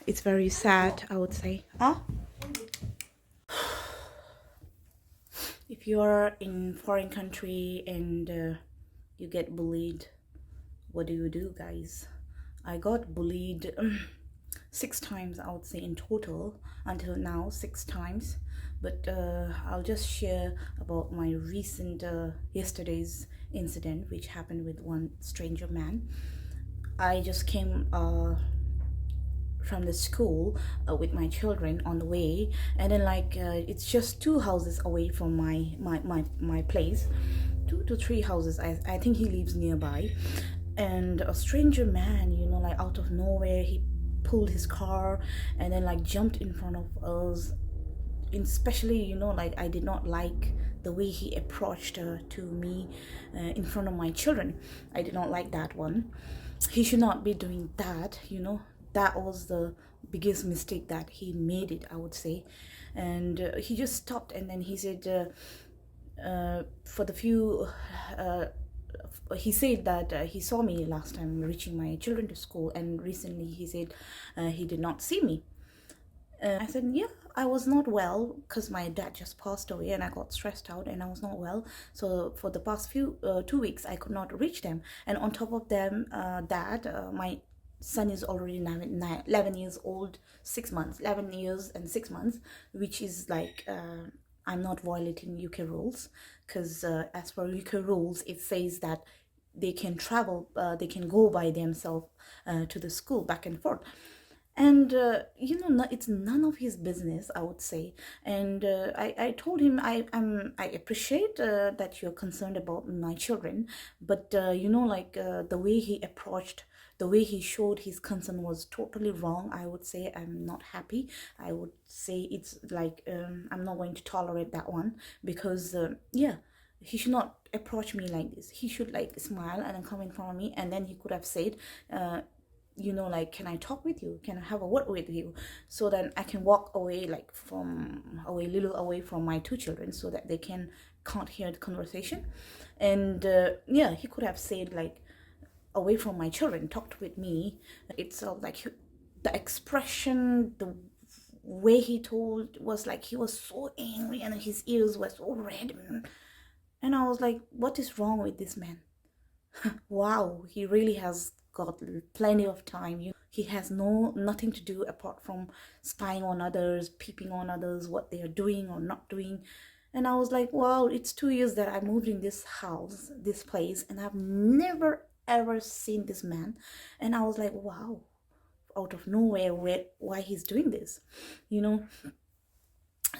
It's very sad, I would say. Huh? If you're in foreign country and you get bullied, what do you do, guys? I got bullied 6 times, I would say, in total until now, 6 times. But I'll just share about my recent yesterday's incident, which happened with one stranger man. I just came from the school with my children on the way, and then it's just 2 houses away from my place, 2 to 3 houses. I think he lives nearby, and a stranger man, like out of nowhere, he pulled his car and then like jumped in front of us. Especially, like I did not like the way he approached to me in front of my children. I did not like that one. He should not be doing that. That was the biggest mistake that he made it, I would say. And he just stopped, and then he said for the few he said that he saw me last time reaching my children to school, and recently he said he did not see me. I said, yeah, I was not well because my dad just passed away and I got stressed out and I was not well. So for the past 2 weeks, I could not reach them. And on top of them, my son is already now 11 years old, 6 months, 11 years and 6 months, which is like, I'm not violating UK rules, because as per UK rules, it says that they can travel, they can go by themselves to the school back and forth. And it's none of his business, I would say. And I told him I appreciate that you're concerned about my children, but the way he approached, the way he showed his concern was totally wrong. I would say I'm not happy. I would say it's like I'm not going to tolerate that one, because he should not approach me like this. He should like smile and then come in front of me, and then he could have said can I talk with you? Can I have a word with you? So then I can walk away, like little away from my 2 children, so that they can't hear the conversation. And he could have said like, away from my children, talked with me. It's like the expression, the way he told was like he was so angry and his ears were so red. And I was like, what is wrong with this man? Wow, he really has got plenty of time. He has nothing to do apart from spying on others, peeping on others, what they are doing or not doing. And I was like, wow, it's 2 years that I moved in this house, this place, and I've never ever seen this man. And I was like, wow, out of nowhere, why he's doing this,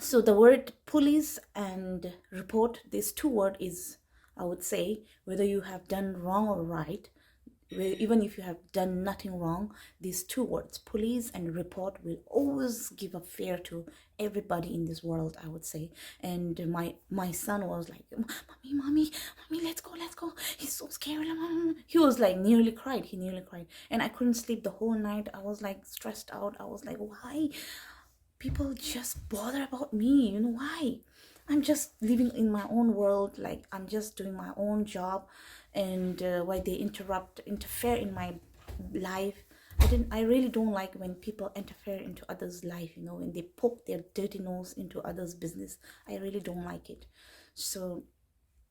So the word police and report, this 2 word is, I would say, whether you have done wrong or right, even if you have done nothing wrong, these 2 words, police and report, will always give a fear to everybody in this world, I would say. And my son was like, mommy, let's go. He's so scared. He was like he nearly cried. And I couldn't sleep the whole night. I was like stressed out. I was like, why? People just bother about me, why? I'm just living in my own world, like I'm just doing my own job, and why they interfere in my life. I really don't like when people interfere into others' life, when they poke their dirty nose into others' business. I really don't like it. So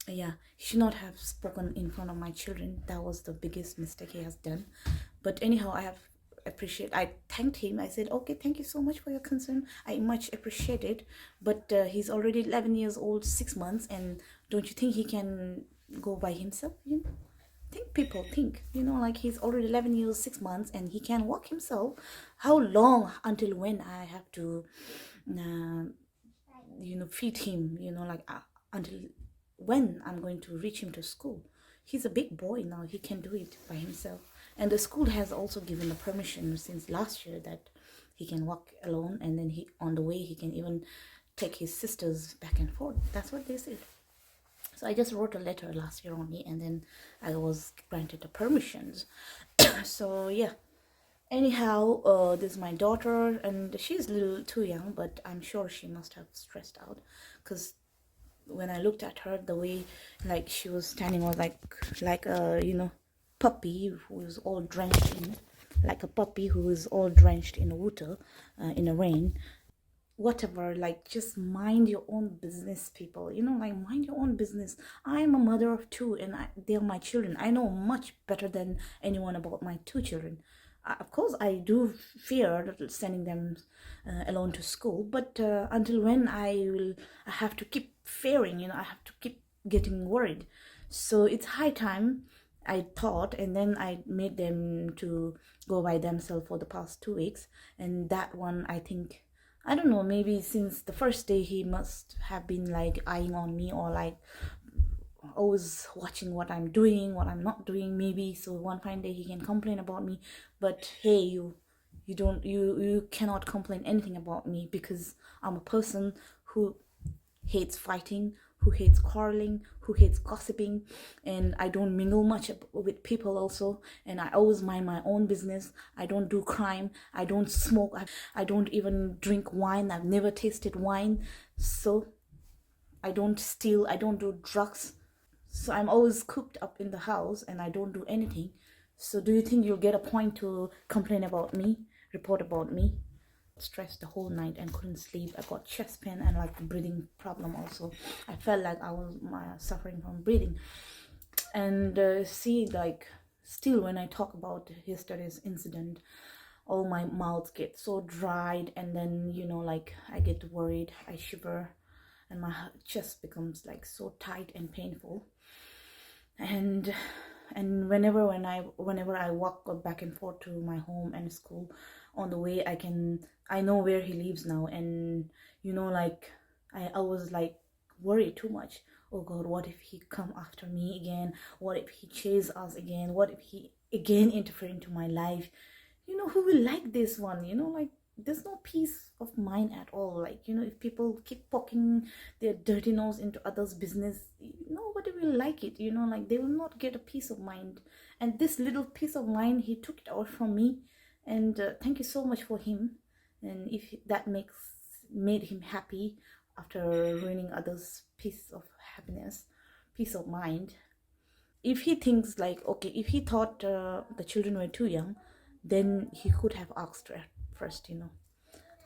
yeah, he should not have spoken in front of my children. That was the biggest mistake he has done. But anyhow, I thanked him. I said, okay, thank you so much for your concern. I much appreciate it. But he's already 11 years old, 6 months, and don't you think he can go by himself? Think, like he's already 11 years, 6 months, and he can walk himself. How long, until when I have to feed him, until when I'm going to reach him to school? He's a big boy now. He can do it by himself. And the school has also given the permission since last year that he can walk alone, and then on the way he can even take his sisters back and forth. That's what they said. So I just wrote a letter last year only, and then I was granted the permissions. So yeah. Anyhow, this is my daughter, and she's a little too young, but I'm sure she must have stressed out, because when I looked at her, the way like she was standing was like a puppy who was all drenched in like a puppy who is all drenched in water, in the rain. Whatever, like, just mind your own business, people, you know, like, mind your own business. I'm a mother of two, and they're my children. I know much better than anyone about my two children. Of course I do fear sending them alone to school, but until when I have to keep fearing, you know, I have to keep getting worried. So it's high time, I thought, and then I made them to go by themselves for the past 2 weeks. And that one, I think, I don't know, maybe since the first day he must have been like eyeing on me, or like always watching what I'm doing, what I'm not doing, maybe. So one fine day he can complain about me. But hey, you cannot complain anything about me, because I'm a person who hates fighting, who hates quarreling, who hates gossiping, and I don't mingle much with people also. And I always mind my own business. I don't do crime. I don't smoke. I don't even drink wine. I've never tasted wine. So I don't steal. I don't do drugs. So I'm always cooped up in the house, and I don't do anything. So do you think you'll get a point to complain about me, report about me? Stressed the whole night and couldn't sleep. I got chest pain and like breathing problem also. I felt like I was suffering from breathing. And see, like, still when I talk about yesterday's incident, all my mouth gets so dried, and then, you know, like, I get worried, I shiver, and my chest becomes like so tight and painful. And whenever I walk back and forth to my home and school, on the way I know where he lives now. And, you know, like, I was like worried too much. Oh God, what if he come after me again? What if he chase us again? What if he again interfere into my life? You know, who will like this one? You know, like, there's no peace of mind at all. Like, you know, if people keep poking their dirty nose into others' business, nobody will like it. You know, like, they will not get a peace of mind. And this little peace of mind, he took it out from me. And thank you so much for him. And if that made him happy after ruining others' peace of happiness, peace of mind. If he thinks like, okay, if he thought the children were too young, then he could have asked at first, you know.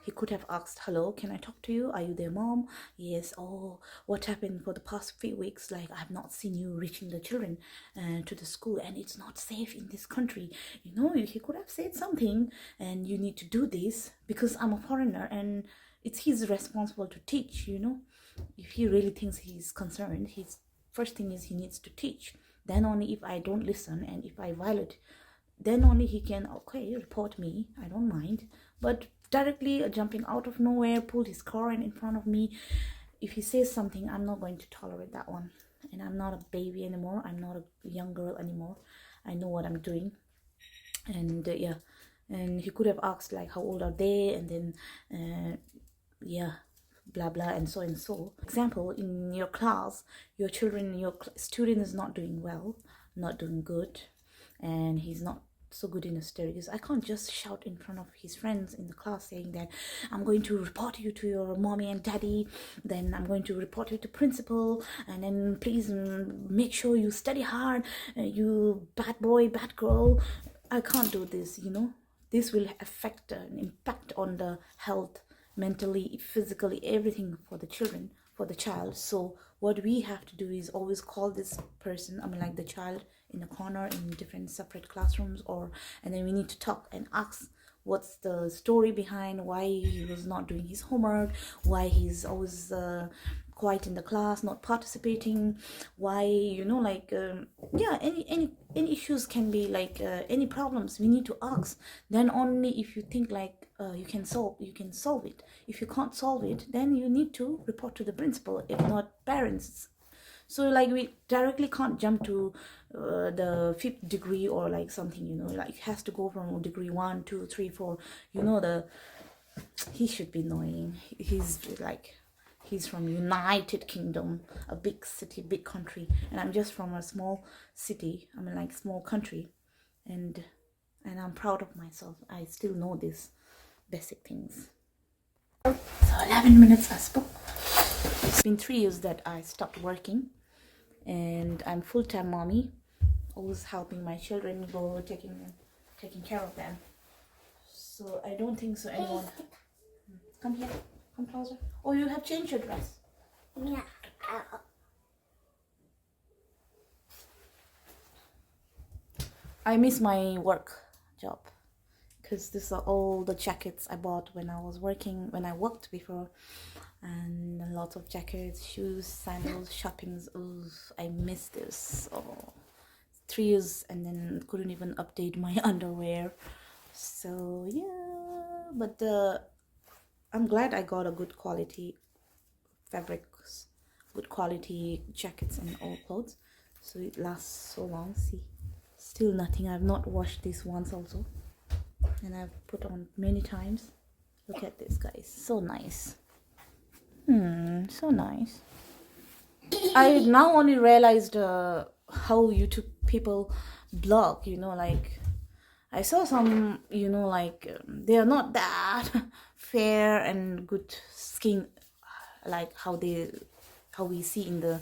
He could have asked, hello, can I talk to you? Are you their mom? Yes. Oh, what happened for the past few weeks? Like, I have not seen you reaching the children to the school, and it's not safe in this country. You know, he could have said something, and you need to do this because I'm a foreigner, and it's his responsible to teach, you know. If he really thinks he's concerned, his first thing is he needs to teach. Then only if I don't listen and if I violate, then only he can, okay, report me, I don't mind. But directly jumping out of nowhere, pulled his car in front of me, if he says something, I'm not going to tolerate that one. And I'm not a baby anymore. I'm not a young girl anymore. I know what I'm doing. And yeah, and he could have asked like, how old are they? And then yeah, blah blah, and so and so. Example, in your class, your children, your student is not doing well, not doing good, and he's not so good in his studies. I can't just shout in front of his friends in the class saying that I'm going to report you to your mommy and daddy, then I'm going to report you to principal, and then please make sure you study hard, you bad boy, bad girl. I can't do this, you know. This will affect an impact on the health, mentally, physically, everything for the children, for the child. So what we have to do is always call this person, I mean like the child, in the corner in different separate classrooms, and then we need to talk and ask what's the story behind why he was not doing his homework, why he's always quiet in the class, not participating, why, you know, like yeah, any issues can be like any problems we need to ask. Then only if you think like you can solve it. If you can't solve it, then you need to report to the principal, if not parents. So like we directly can't jump to the 5th degree or like something, you know, like it has to go from degree 1, 2, 3, 4, you know. He should be knowing. He's from United Kingdom, a big city, big country, and I'm just from a small city, I mean like small country, and I'm proud of myself. I still know these basic things. So 11 minutes I spoke. It's been 3 years that I stopped working, and I'm full-time mommy, always helping my children, taking them taking care of them. So I don't think so anyone. Come here, come closer. Oh, you have changed your dress. Yeah. I miss my work job because these are all the jackets I bought when I worked before, and a lot of jackets, shoes, sandals, shoppings. Oh, I miss this. Oh, 3 years and then couldn't even update my underwear. So yeah, but I'm glad I got a good quality fabrics, good quality jackets and all clothes, so it lasts so long. See, still nothing. I've not washed this once also, and I've put on many times. Look at this, guys, so nice. So nice. I now only realized how YouTube people blog, like I saw some, they are not that fair and good skin like how we see in the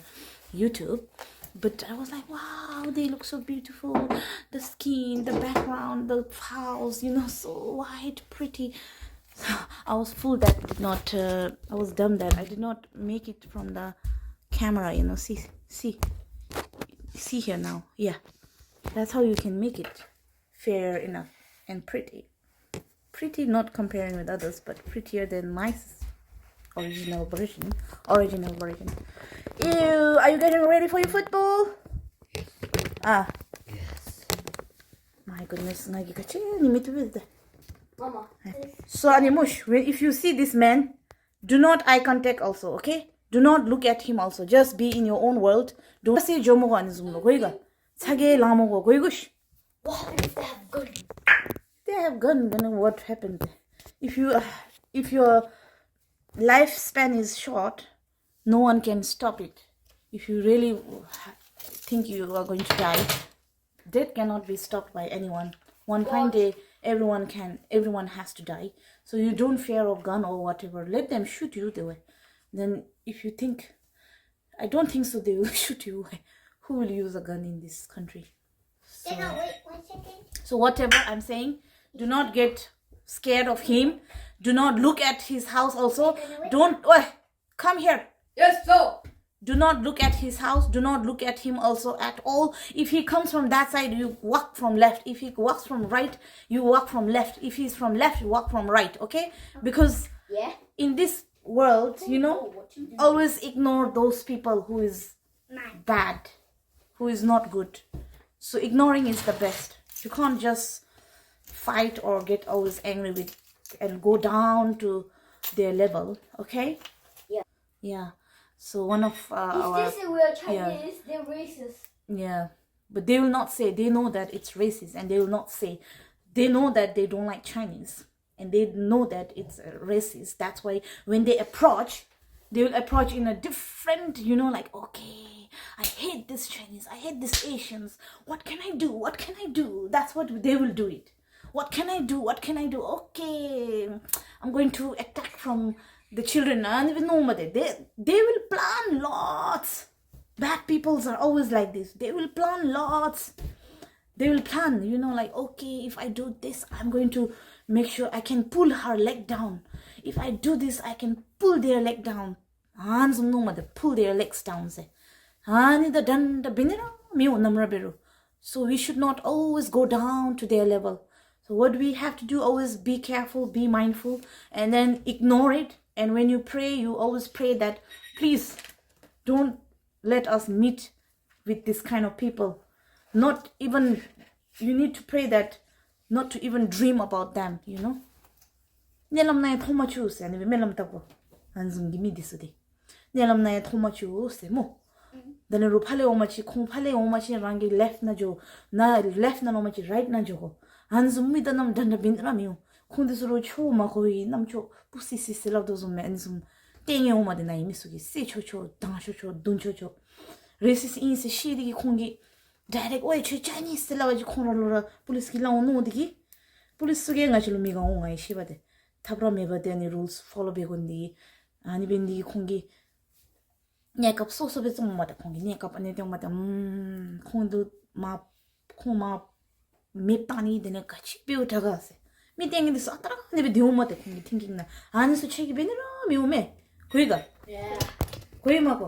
YouTube. But I was like, wow, they look so beautiful. The skin, the background, the house, so white, pretty. I was fooled that I was dumb that I did not make it from the camera, see here now. Yeah, that's how you can make it fair enough and pretty, not comparing with others, but prettier than my original version. Ew, are you getting ready for your football? Yes. My goodness. Mama. So Animush, if you see this man, do not eye contact also, okay? Do not look at him also. Just be in your own world. Don't say jomogo anizumlo goiga. Sage lamogo goigush. What happens if they have gun? They have gun. Then what happened? If your lifespan is short, no one can stop it. If you really think you are going to die, death cannot be stopped by anyone. One fine day, everyone has to die. So you don't fear of gun or whatever. Let them shoot you the way. Then if you think, I don't think so, they will shoot you. Who will use a gun in this country? So, Wait 1 second. so whatever I'm saying, do not get scared of him. Do not look at his house also. Don't, come here. Yes, so. Do not look at his house. Do not look at him also at all. If he comes from that side, you walk from left. If he walks from right, you walk from left. If he's from left, you walk from right, okay? Because in this world, always ignore those people who is bad, who is not good. So ignoring is the best. You can't just fight or get always angry with and go down to their level, okay? Yeah. So one of If this is real Chinese, they're racist. Yeah, but they will not say. They know that it's racist, and they will not say. They know that they don't like Chinese, and they know that it's racist. That's why when they approach, they will approach in a different, like, okay, I hate this Chinese, I hate these Asians. What can I do? What can I do? That's what they will do it. What can I do? What can I do? Okay, I'm going to attack from the children. And even they will plan lots. Bad peoples are always like this. They will plan lots. They will plan, like, okay, if I do this, I'm going to make sure I can pull her leg down. If I do this, I can pull their leg down. Pull their legs down. So we should not always go down to their level. So what we have to do, always be careful, be mindful, and then ignore it. And when you pray, you always pray that, please, don't let us meet with this kind of people. Not even, you need to pray that, not to even dream about them, Nelam na thoma chu se ni melam tapo. Anzum gimi disudi. Nelam na thoma chu se mo. Then ru phale omachi khong phale omachi rangi left na jo na left na omachi right na jo. Anzum mi danam danda bindra miu. Khong disuru chu ma koi nam chu pusi si se law dozum me anzum tenge oma de na imisugi se cho cho dang cho cho dun cho cho. Racist in se shidi khongi direct oi chu Chinese se law ji khong ra police ki law no digi. Police suge nga chulu mi ga ongai shibade. Tabra mebade ani rules follow begondi ani bendi khongi nyakap so betum mata khongi nyakap ani tong mata khondu ma khoma me pani de ne kachi bi utaga se mi tengi de satara ne be dio mate kongi thinking na an su chegi be ne mi ume kuiga Yeah. kui ma ko